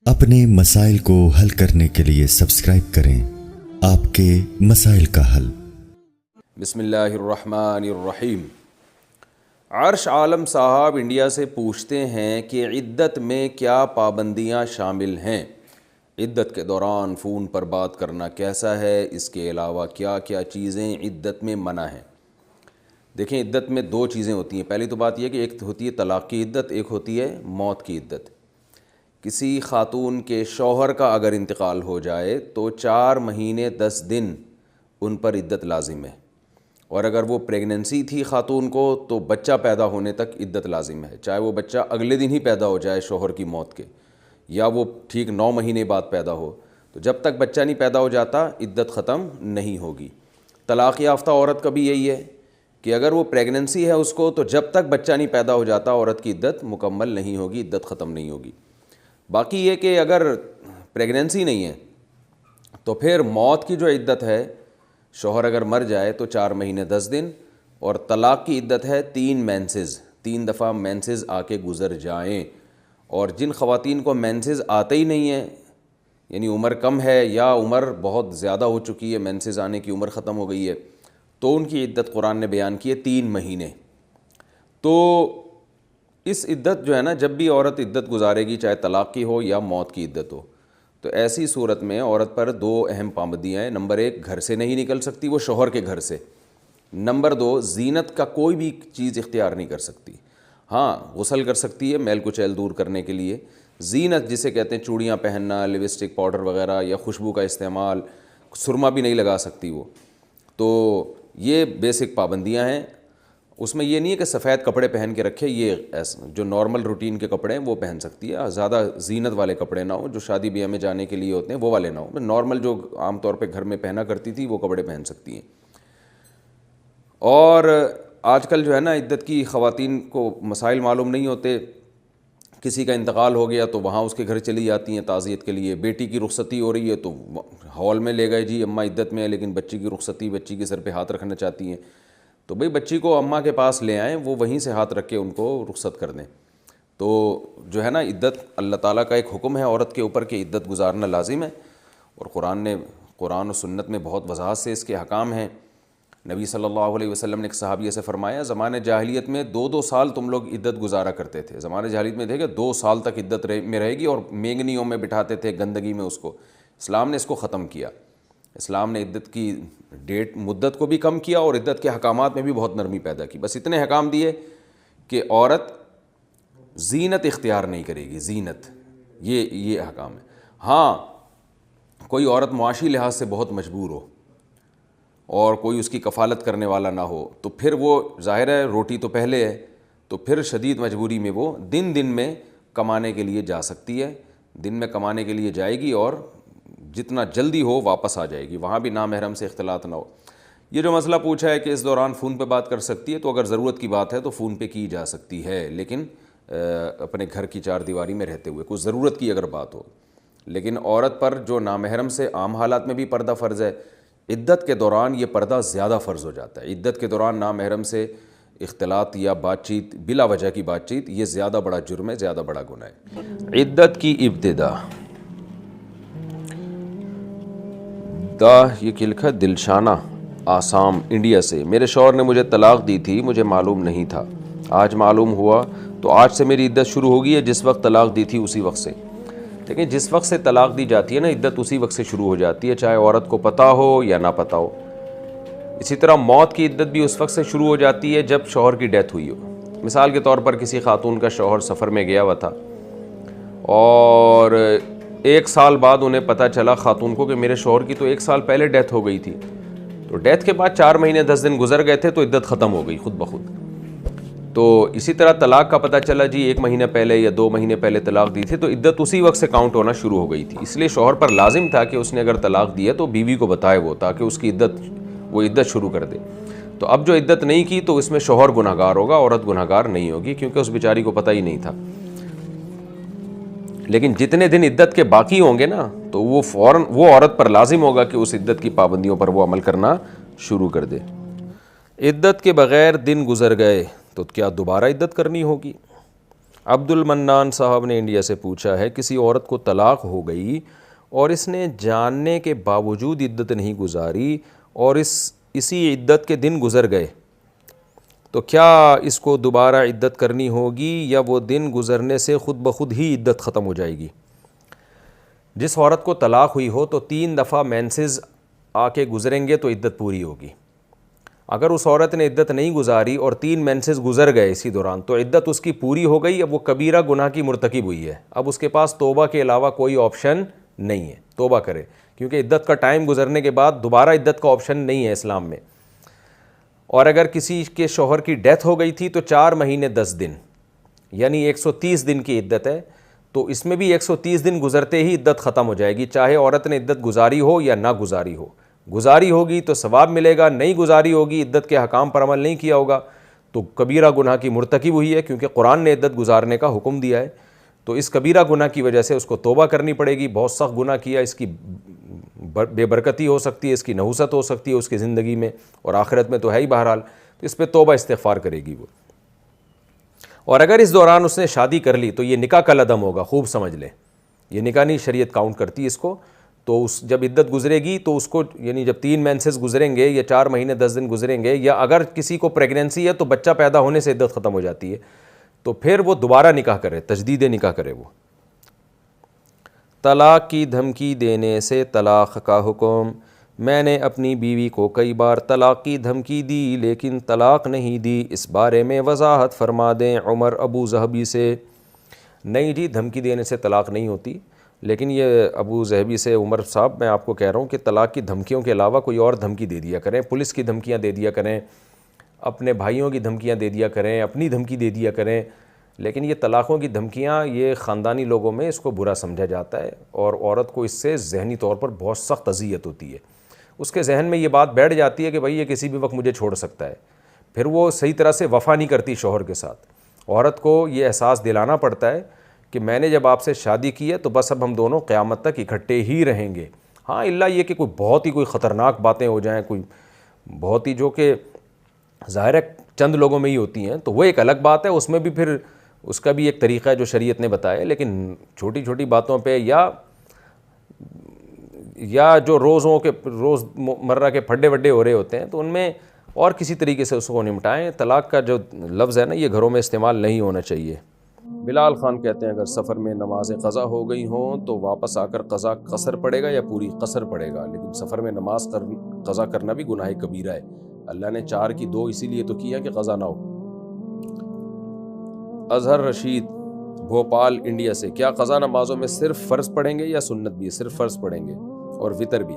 اپنے مسائل کو حل کرنے کے لیے سبسکرائب کریں آپ کے مسائل کا حل۔ بسم اللہ الرحمن الرحیم۔ عرش عالم صاحب انڈیا سے پوچھتے ہیں کہ عدت میں کیا پابندیاں شامل ہیں؟ عدت کے دوران فون پر بات کرنا کیسا ہے؟ اس کے علاوہ کیا کیا چیزیں عدت میں منع ہیں؟ دیکھیں، عدت میں دو چیزیں ہوتی ہیں۔ پہلی تو بات یہ کہ ایک ہوتی ہے طلاق کی عدت، ایک ہوتی ہے موت کی عدت۔ کسی خاتون کے شوہر کا اگر انتقال ہو جائے تو 4 مہینے 10 دن ان پر عدت لازم ہے، اور اگر وہ پریگننسی تھی خاتون کو تو بچہ پیدا ہونے تک عدت لازم ہے، چاہے وہ بچہ اگلے دن ہی پیدا ہو جائے شوہر کی موت کے، یا وہ ٹھیک 9 مہینے بعد پیدا ہو، تو جب تک بچہ نہیں پیدا ہو جاتا عدت ختم نہیں ہوگی۔ طلاق یافتہ عورت کا بھی یہی ہے کہ اگر وہ پریگننسی ہے اس کو، تو جب تک بچہ نہیں پیدا ہو جاتا عورت کی عدت مکمل نہیں ہوگی، عدت ختم نہیں ہوگی۔ باقی یہ کہ اگر پریگننسی نہیں ہے تو پھر موت کی جو عدت ہے، شوہر اگر مر جائے تو 4 مہینے 10 دن، اور طلاق کی عدت ہے 3 مینسز، 3 دفعہ مینسز آ کے گزر جائیں۔ اور جن خواتین کو مینسز آتے ہی نہیں ہیں، یعنی عمر کم ہے یا عمر بہت زیادہ ہو چکی ہے، مینسز آنے کی عمر ختم ہو گئی ہے، تو ان کی عدت قرآن نے بیان کی ہے 3 مہینے۔ تو اس عدت جو ہے نا، جب بھی عورت عدت گزارے گی، چاہے طلاق کی ہو یا موت کی عدت ہو، تو ایسی صورت میں عورت پر 2 اہم پابندیاں ہیں۔ نمبر 1، گھر سے نہیں نکل سکتی وہ شوہر کے گھر سے۔ نمبر 2، زینت کا کوئی بھی چیز اختیار نہیں کر سکتی۔ ہاں، غسل کر سکتی ہے میل کچیل دور کرنے کے لیے۔ زینت جسے کہتے ہیں چوڑیاں پہننا، لپسٹک، پاؤڈر وغیرہ، یا خوشبو کا استعمال، سرما بھی نہیں لگا سکتی وہ۔ تو یہ بیسک پابندیاں ہیں۔ اس میں یہ نہیں ہے کہ سفید کپڑے پہن کے رکھے، یہ جو نارمل روٹین کے کپڑے ہیں وہ پہن سکتی ہے، زیادہ زینت والے کپڑے نہ ہو، جو شادی بیاہ میں جانے کے لیے ہوتے ہیں وہ والے نہ ہو، نارمل جو عام طور پہ گھر میں پہنا کرتی تھی وہ کپڑے پہن سکتی ہیں۔ اور آج کل جو ہے نا، عدت کی خواتین کو مسائل معلوم نہیں ہوتے، کسی کا انتقال ہو گیا تو وہاں اس کے گھر چلی جاتی ہیں تعزیت کے لیے، بیٹی کی رخصتی ہو رہی ہے تو ہال میں لے گئے، جی اماں عدت میں ہے، لیکن بچی کی رخصتی، بچی کے سر پہ ہاتھ رکھنا چاہتی ہیں، تو بھئی بچی کو اماں کے پاس لے آئیں، وہ وہیں سے ہاتھ رکھ کے ان کو رخصت کر دیں۔ تو جو ہے نا، عدت اللہ تعالیٰ کا ایک حکم ہے عورت کے اوپر کہ عدت گزارنا لازم ہے، اور قرآن و سنت میں بہت وضاحت سے اس کے احکام ہیں۔ نبی صلی اللہ علیہ وسلم نے ایک صحابیہ سے فرمایا، زمانہ جاہلیت میں 2 سال تم لوگ عدت گزارا کرتے تھے۔ زمانہ جاہلیت میں دیکھے 2 سال تک عدت میں رہے گی، اور مینگنیوں میں بٹھاتے تھے، گندگی میں اس کو۔ اسلام نے اس کو ختم کیا۔ اسلام نے عدت کی مدت کو بھی کم کیا، اور عدت کے حکامات میں بھی بہت نرمی پیدا کی۔ بس اتنے حکام دیے کہ عورت زینت اختیار نہیں کرے گی، زینت، یہ حکام ہے۔ ہاں، کوئی عورت معاشی لحاظ سے بہت مجبور ہو اور کوئی اس کی کفالت کرنے والا نہ ہو، تو پھر وہ ظاہر ہے روٹی تو پہلے ہے، تو پھر شدید مجبوری میں وہ دن میں کمانے کے لیے جا سکتی ہے، دن میں کمانے کے لیے جائے گی، اور جتنا جلدی ہو واپس آ جائے گی، وہاں بھی نامحرم سے اختلاط نہ ہو۔ یہ جو مسئلہ پوچھا ہے کہ اس دوران فون پہ بات کر سکتی ہے، تو اگر ضرورت کی بات ہے تو فون پہ کی جا سکتی ہے، لیکن اپنے گھر کی 4 دیواری میں رہتے ہوئے، کوئی ضرورت کی اگر بات ہو۔ لیکن عورت پر جو نامحرم سے عام حالات میں بھی پردہ فرض ہے، عدت کے دوران یہ پردہ زیادہ فرض ہو جاتا ہے۔ عدت کے دوران نامحرم سے اختلاط یا بات چیت، بلا وجہ کی بات چیت، یہ زیادہ بڑا جرم ہے، زیادہ بڑا گناہ ہے۔ عدت کی ابتدا، یہ لکھا دلشانہ آسام انڈیا سے، میرے شوہر نے مجھے طلاق دی تھی، مجھے معلوم نہیں تھا، آج معلوم ہوا، تو آج سے میری عدت شروع ہو گئی ہے، جس وقت طلاق دی تھی اسی وقت سے۔ لیکن جس وقت سے طلاق دی جاتی ہے نا، عدت اسی وقت سے شروع ہو جاتی ہے، چاہے عورت کو پتہ ہو یا نہ پتہ ہو۔ اسی طرح موت کی عدت بھی اس وقت سے شروع ہو جاتی ہے جب شوہر کی ڈیتھ ہوئی ہو۔ مثال کے طور پر کسی خاتون کا شوہر سفر میں گیا ہوا تھا، اور 1 سال بعد انہیں پتہ چلا خاتون کو کہ میرے شوہر کی تو 1 سال پہلے ڈیتھ ہو گئی تھی، تو ڈیتھ کے بعد 4 مہینے 10 دن گزر گئے تھے، تو عدت ختم ہو گئی خود بخود۔ تو اسی طرح طلاق کا پتہ چلا، جی 1 مہینہ پہلے یا 2 مہینے پہلے طلاق دی تھی، تو عدت اسی وقت سے کاؤنٹ ہونا شروع ہو گئی تھی۔ اس لیے شوہر پر لازم تھا کہ اس نے اگر طلاق دی ہے تو بیوی کو بتائے وہ، تاکہ اس کی عدت شروع کر دے۔ تو اب جو عدت نہیں کی تو اس میں شوہر گناہ گار ہوگا، عورت گناہ گار نہیں ہوگی، کیونکہ اس بیچاری کو پتہ ہی نہیں تھا۔ لیکن جتنے دن عدت کے باقی ہوں گے نا، تو وہ فوراً وہ عورت پر لازم ہوگا کہ اس عدت کی پابندیوں پر وہ عمل کرنا شروع کر دے۔ عدت کے بغیر دن گزر گئے تو کیا دوبارہ عدت کرنی ہوگی؟ عبد المنان صاحب نے انڈیا سے پوچھا ہے، کسی عورت کو طلاق ہو گئی اور اس نے جاننے کے باوجود عدت نہیں گزاری اور اسی عدت کے دن گزر گئے، تو کیا اس کو دوبارہ عدت کرنی ہوگی یا وہ دن گزرنے سے خود بخود ہی عدت ختم ہو جائے گی؟ جس عورت کو طلاق ہوئی ہو تو 3 دفعہ مینسز آ کے گزریں گے تو عدت پوری ہوگی۔ اگر اس عورت نے عدت نہیں گزاری اور 3 مینسز گزر گئے اسی دوران تو عدت اس کی پوری ہو گئی، اب وہ کبیرہ گناہ کی مرتکب ہوئی ہے، اب اس کے پاس توبہ کے علاوہ کوئی آپشن نہیں ہے، توبہ کرے، کیونکہ عدت کا ٹائم گزرنے کے بعد دوبارہ عدت کا آپشن نہیں ہے اسلام میں۔ اور اگر کسی کے شوہر کی ڈیتھ ہو گئی تھی تو 4 مہینے 10 دن یعنی 130 دن کی عدت ہے، تو اس میں بھی 130 دن گزرتے ہی عدت ختم ہو جائے گی، چاہے عورت نے عدت گزاری ہو یا نہ گزاری ہو۔ گزاری ہوگی تو ثواب ملے گا، نہیں گزاری ہوگی، عدت کے احکام پر عمل نہیں کیا ہوگا تو کبیرہ گناہ کی مرتکب ہوئی ہے، کیونکہ قرآن نے عدت گزارنے کا حکم دیا ہے۔ تو اس کبیرہ گناہ کی وجہ سے اس کو توبہ کرنی پڑے گی، بہت سخت گناہ کیا، اس کی بے برکتی ہو سکتی ہے، اس کی نحوست ہو سکتی ہے اس کی زندگی میں، اور آخرت میں تو ہے ہی بہرحال، تو اس پہ توبہ استغفار کرے گی وہ۔ اور اگر اس دوران اس نے شادی کر لی تو یہ نکاح کا عدم ہوگا، خوب سمجھ لیں، یہ نکاح نہیں شریعت کاؤنٹ کرتی اس کو۔ تو جب عدت گزرے گی تو اس کو یعنی جب 3 مینسز گزریں گے یا 4 مہینے 10 دن گزریں گے، یا اگر کسی کو پریگنینسی ہے تو بچہ پیدا ہونے سے عدت ختم ہو جاتی ہے، تو پھر وہ دوبارہ نکاح کرے، تجدید نکاح کرے وہ۔ طلاق کی دھمکی دینے سے طلاق کا حکم۔ میں نے اپنی بیوی کو کئی بار طلاق کی دھمکی دی لیکن طلاق نہیں دی، اس بارے میں وضاحت فرما دیں عمر ابو ظہبی سے۔ نہیں جی، دھمکی دینے سے طلاق نہیں ہوتی، لیکن یہ ابو ظہبی سے عمر صاحب میں آپ کو کہہ رہا ہوں کہ طلاق کی دھمکیوں کے علاوہ کوئی اور دھمکی دے دیا کریں، پولیس کی دھمکیاں دے دیا کریں، اپنے بھائیوں کی دھمکیاں دے دیا کریں، اپنی دھمکی دے دیا کریں، لیکن یہ طلاقوں کی دھمکیاں یہ خاندانی لوگوں میں اس کو برا سمجھا جاتا ہے، اور عورت کو اس سے ذہنی طور پر بہت سخت اذیت ہوتی ہے۔ اس کے ذہن میں یہ بات بیٹھ جاتی ہے کہ بھائی یہ کسی بھی وقت مجھے چھوڑ سکتا ہے، پھر وہ صحیح طرح سے وفا نہیں کرتی شوہر کے ساتھ۔ عورت کو یہ احساس دلانا پڑتا ہے کہ میں نے جب آپ سے شادی کی ہے تو بس اب ہم دونوں قیامت تک اکٹھے ہی رہیں گے، ہاں الا یہ کہ کوئی بہت ہی کوئی خطرناک باتیں ہو جائیں، کوئی بہت ہی جو کہ ظاہر ہے چند لوگوں میں ہی ہوتی ہیں، تو وہ ایک الگ بات ہے، اس میں بھی پھر اس کا بھی ایک طریقہ ہے جو شریعت نے بتایا، لیکن چھوٹی چھوٹی باتوں پہ یا جو روز مرہ کے پھڈے وڈے ہو رہے ہوتے ہیں تو ان میں اور کسی طریقے سے اس کو نمٹائیں۔ طلاق کا جو لفظ ہے نا یہ گھروں میں استعمال نہیں ہونا چاہیے۔ بلال خان کہتے ہیں اگر سفر میں نمازیں قضا ہو گئی ہوں تو واپس آ کر قضا قصر پڑے گا یا پوری قصر پڑے گا، لیکن سفر میں نماز قضا کرنا بھی گناہ کبیرہ ہے، اللہ نے 4 کی 2 اسی لیے تو کیا کہ قضا نہ ہو۔ اظہر رشید بھوپال انڈیا سے، کیا قضا نمازوں میں صرف فرض پڑھیں گے یا سنت بھی؟ صرف فرض پڑھیں گے اور وتر بھی۔